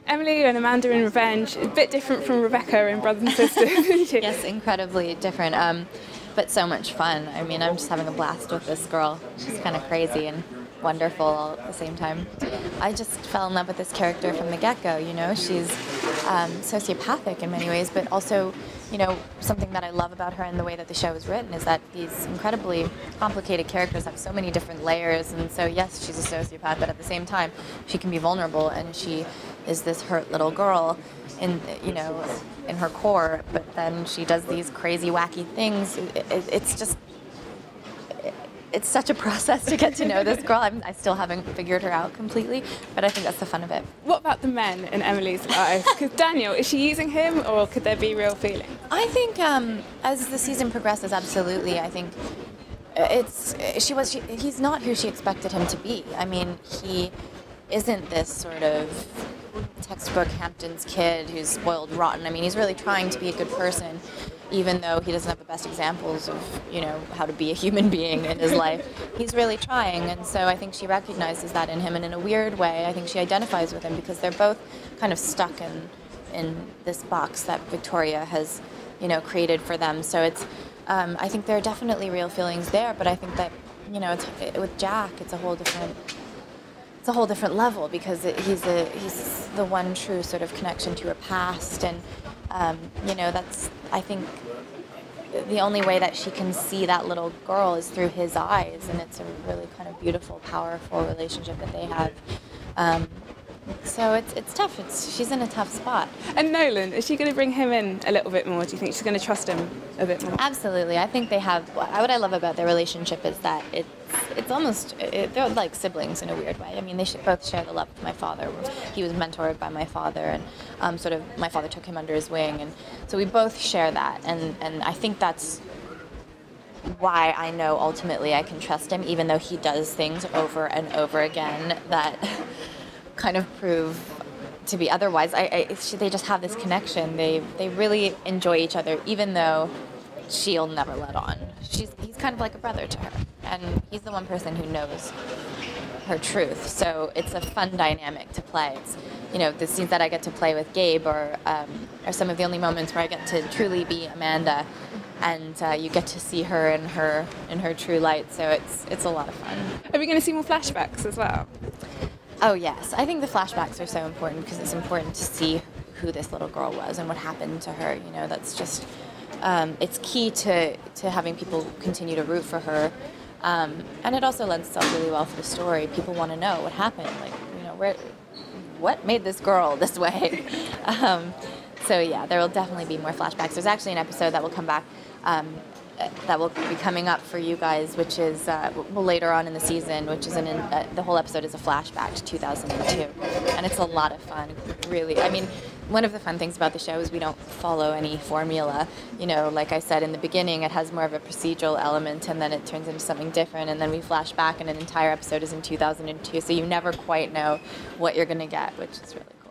Emily and Amanda in Revenge, a bit different from Rebecca in Brothers and Sisters, isn't she? Yes, incredibly different, but so much fun. I mean, I'm just having a blast with this girl. She's kind of crazy and wonderful all at the same time. I just fell in love with this character from the get-go, you know. She's sociopathic in many ways, but also, you know, something that I love about her and the way that the show is written is that these incredibly complicated characters have so many different layers, and so yes, she's a sociopath, but at the same time, she can be vulnerable, and she is this hurt little girl in, you know, in her core, but then she does these crazy, wacky things. It's just, it's such a process to get to know this girl. I still haven't figured her out completely, but I think that's the fun of it. What about the men in Emily's life? Because Daniel, is she using him, or could there be real feeling? I think as the season progresses, absolutely. I think he's not who she expected him to be. I mean, he isn't this sort of textbook Hamptons kid who's spoiled rotten. I mean, he's really trying to be a good person, even though he doesn't have the best examples of, you know, how to be a human being in his life. He's really trying, and so I think she recognizes that in him, and in a weird way, I think she identifies with him because they're both kind of stuck in this box that Victoria has, you know, created for them. So it's, I think there are definitely real feelings there, but I think that, you know, with Jack, it's a whole different level because he's the one true sort of connection to her past, and you know, that's, I think, the only way that she can see that little girl is through his eyes, and it's a really kind of beautiful, powerful relationship that they have. So it's tough. She's in a tough spot. And Nolan, is she going to bring him in a little bit more? Do you think she's going to trust him a bit more? Absolutely. I think they have. What I love about their relationship is that it's almost, they're like siblings in a weird way. I mean, they both share the love of my father. He was mentored by my father, and sort of my father took him under his wing, and so we both share that. And I think that's why I know ultimately I can trust him, even though he does things over and over again that kind of prove to be otherwise. They just have this connection. They really enjoy each other, even though she'll never let on. He's kind of like a brother to her, and he's the one person who knows her truth. So it's a fun dynamic to play. It's, you know, the scenes that I get to play with Gabe are some of the only moments where I get to truly be Amanda, and you get to see her in her true light. So it's a lot of fun. Are we going to see more flashbacks as well? Oh yes, I think the flashbacks are so important because it's important to see who this little girl was and what happened to her. You know, that's just, it's key to having people continue to root for her, and it also lends itself really well for the story. People want to know what happened, like, you know, what made this girl this way. So yeah, there will definitely be more flashbacks. There's actually an episode that will come back, that will be coming up for you guys, which is later on in the season, which is the whole episode is a flashback to 2002, and it's a lot of fun, really. I mean, one of the fun things about the show is we don't follow any formula. You know, like I said in the beginning, it has more of a procedural element, and then it turns into something different, and then we flash back, and an entire episode is in 2002, so you never quite know what you're going to get, which is really cool.